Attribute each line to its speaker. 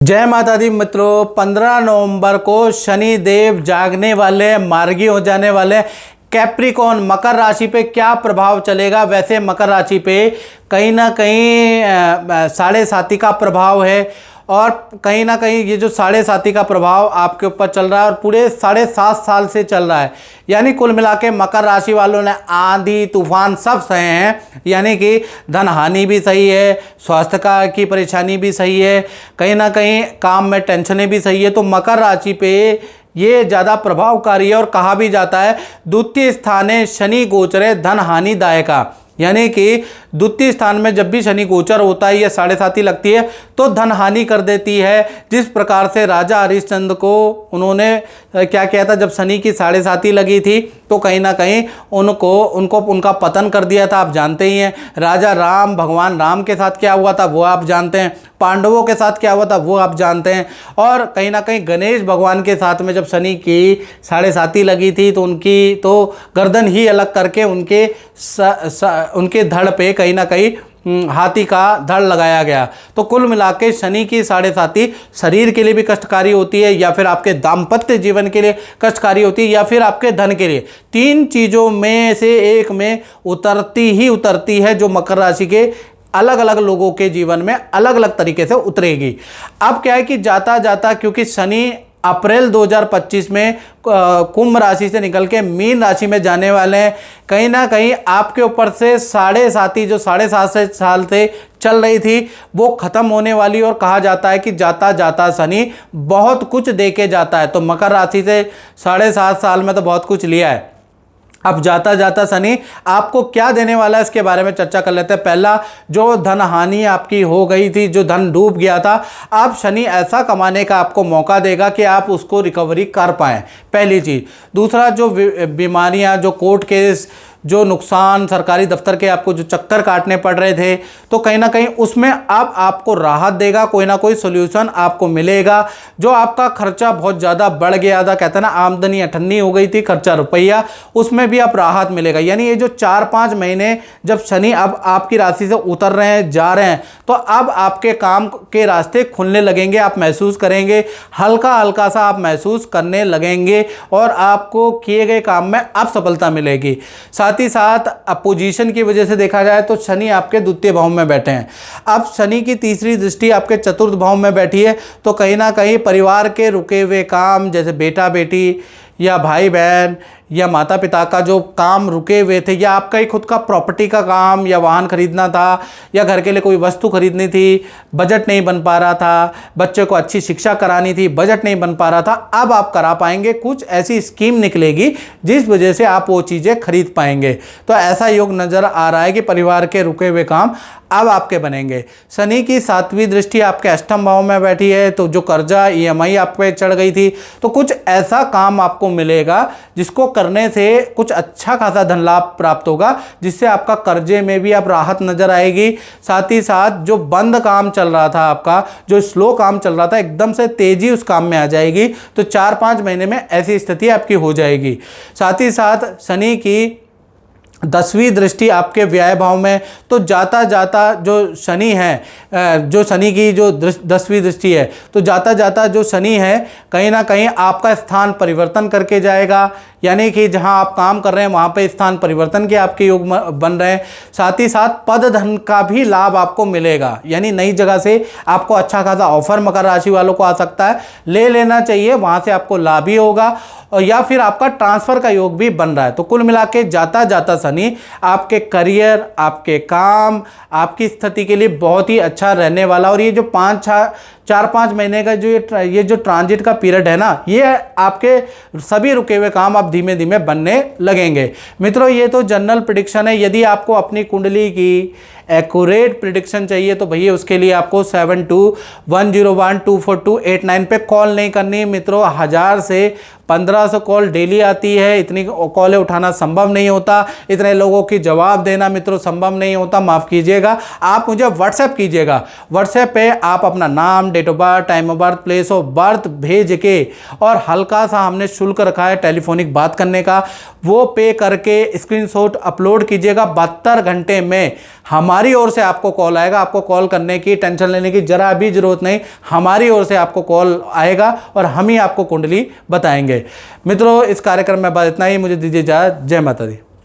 Speaker 1: जय माता दी मित्रों, 15 नवंबर को शनि देव जागने वाले, मार्गी हो जाने वाले। कैप्रिकॉन मकर राशि पे क्या प्रभाव चलेगा? वैसे मकर राशि पे कहीं ना कहीं साढ़े साती का प्रभाव है और कहीं ना कहीं ये जो साढ़े साती का प्रभाव आपके ऊपर चल रहा है और पूरे 7.5 साल से चल रहा है। यानी कुल मिला के मकर राशि वालों ने आंधी तूफान सब सहे हैं। यानी कि धन हानि भी सही है, स्वास्थ्य का की परेशानी भी सही है, कहीं ना कहीं काम में टेंशनें भी सही है। तो मकर राशि पे ये ज़्यादा प्रभावकारी है और कहा भी जाता है द्वितीय स्थाने शनि गोचरे धन हानि दायका। यानी कि द्वितीय स्थान में जब भी शनि गोचर होता है या साढ़े साती लगती है तो धन हानि कर देती है। जिस प्रकार से राजा हरिश्चंद्र को उन्होंने क्या किया था, जब शनि की साढ़े साती लगी थी तो कहीं ना कहीं उनका पतन कर दिया था, आप जानते ही हैं। राजा राम, भगवान राम के साथ क्या हुआ था वो आप जानते हैं, पांडवों के साथ क्या हुआ था वो आप जानते हैं। और कहीं ना कहीं गणेश भगवान के साथ में जब शनि की साढ़े साती लगी थी तो उनकी तो गर्दन ही अलग करके उनके धड़ पे कहीं ना कहीं हाथी का धड़ लगाया गया। तो कुल मिला के शनि की साढ़े साती शरीर के लिए भी कष्टकारी होती है, या फिर आपके दाम्पत्य जीवन के लिए कष्टकारी होती है, या फिर आपके धन के लिए। तीन चीज़ों में से एक में उतरती है, जो मकर राशि के अलग अलग लोगों के जीवन में अलग अलग तरीके से उतरेगी। अब क्या है कि जाता जाता, क्योंकि शनि अप्रैल 2025 में कुंभ राशि से निकल के मीन राशि में जाने वाले हैं, कहीं ना कहीं आपके ऊपर से साढ़े साती जो 7.5 साल से चल रही थी वो खत्म होने वाली। और कहा जाता है कि जाता जाता शनि बहुत कुछ दे के जाता है। तो मकर राशि से 7.5 साल में तो बहुत कुछ लिया है, अब जाता जाता शनि आपको क्या देने वाला है इसके बारे में चर्चा कर लेते हैं। पहला, जो धन हानि आपकी हो गई थी, जो धन डूब गया था, अब शनि ऐसा कमाने का आपको मौका देगा कि आप उसको रिकवरी कर पाएँ, पहली चीज़। दूसरा, जो बीमारियां, जो कोर्ट केस, जो नुकसान, सरकारी दफ्तर के आपको जो चक्कर काटने पड़ रहे थे, तो कहीं ना कहीं उसमें अब आपको राहत देगा, कोई ना कोई सोल्यूशन आपको मिलेगा। जो आपका खर्चा बहुत ज़्यादा बढ़ गया था, कहते हैं ना आमदनी अठन्नी हो गई थी, खर्चा रुपया, उसमें भी आप राहत मिलेगा। यानी ये जो 4-5 महीने जब शनि अब आपकी राशि से उतर रहे हैं, जा रहे हैं, तो अब आपके काम के रास्ते खुलने लगेंगे, आप महसूस करेंगे, हल्का हल्का सा आप महसूस करने लगेंगे और आपको किए गए काम में अब सफलता मिलेगी। साथ ही साथ अपोजिशन की वजह से देखा जाए तो शनि आपके द्वितीय भाव में बैठे हैं। अब शनि की तीसरी दृष्टि आपके चतुर्थ भाव में बैठी है, तो कहीं ना कहीं परिवार के रुके हुए काम, जैसे बेटा बेटी या भाई बहन या माता पिता का जो काम रुके हुए थे, या आपका ही खुद का प्रॉपर्टी का काम, या वाहन खरीदना था, या घर के लिए कोई वस्तु खरीदनी थी, बजट नहीं बन पा रहा था, बच्चे को अच्छी शिक्षा करानी थी, बजट नहीं बन पा रहा था, अब आप करा पाएंगे। कुछ ऐसी स्कीम निकलेगी जिस वजह से आप वो चीज़ें खरीद पाएंगे। तो ऐसा योग नज़र आ रहा है कि परिवार के रुके हुए काम अब आपके बनेंगे। शनि की 7वीं दृष्टि आपके अष्टम भाव में बैठी है, तो जो कर्जा EMI आप पे चढ़ गई थी, तो कुछ ऐसा काम आपको मिलेगा जिसको करने से कुछ अच्छा खासा धन लाभ प्राप्त होगा, जिससे आपका कर्जे में भी आप राहत नजर आएगी। साथ ही साथ जो बंद काम चल रहा था, आपका जो स्लो काम चल रहा था, एकदम से तेजी उस काम में आ जाएगी। तो 4-5 महीने में ऐसी स्थिति आपकी हो जाएगी। साथ ही साथ शनि की 10वीं दृष्टि आपके व्यय भाव में, तो जाता जाता जो शनि है, जो शनि की जो 10वीं दृष्टि है, तो जाता जाता जो शनि है कहीं ना कहीं आपका स्थान परिवर्तन करके जाएगा। यानी कि जहां आप काम कर रहे हैं वहां पे स्थान परिवर्तन के आपके योग बन रहे हैं। साथ ही साथ पद धन का भी लाभ आपको मिलेगा, यानी नई जगह से आपको अच्छा खासा ऑफर मकर राशि वालों को आ सकता है, ले लेना चाहिए, वहां से आपको लाभ ही होगा, और या फिर आपका ट्रांसफर का योग भी बन रहा है। तो कुल मिला के जाता जाता शनि आपके करियर, आपके काम, आपकी स्थिति के लिए बहुत ही अच्छा रहने वाला। और ये जो 4-5 महीने का ये जो ट्रांजिट का पीरियड है ना, ये आपके सभी रुके हुए काम अब धीमे धीमे बनने लगेंगे। मित्रों, ये तो जनरल प्रेडिक्शन है। यदि आपको अपनी कुंडली की एक्यूरेट प्रेडिक्शन चाहिए तो भैया उसके लिए आपको 7210124289 पे कॉल नहीं करनी मित्रों। 1000 से 1500 कॉल डेली आती है, इतनी कॉलें उठाना संभव नहीं होता, इतने लोगों की जवाब देना मित्रों संभव नहीं होता, माफ़ कीजिएगा। आप मुझे व्हाट्सएप कीजिएगा, व्हाट्सएप पे आप अपना नाम, date of birth, time of birth, place of birth भेज के, और हल्का सा हमने शुल्क रखा है टेलीफोनिक बात करने का, वो पे करके स्क्रीनशॉट अपलोड कीजिएगा। 72 घंटे में हमारी ओर से आपको कॉल आएगा। आपको कॉल करने की, टेंशन लेने की जरा भी जरूरत नहीं, हमारी ओर से आपको कॉल आएगा और हम ही आपको कुंडली बताएंगे। मित्रों, इस कार्यक्रम में बस इतना ही, मुझे दीजिए इजाजत। जय माता दी।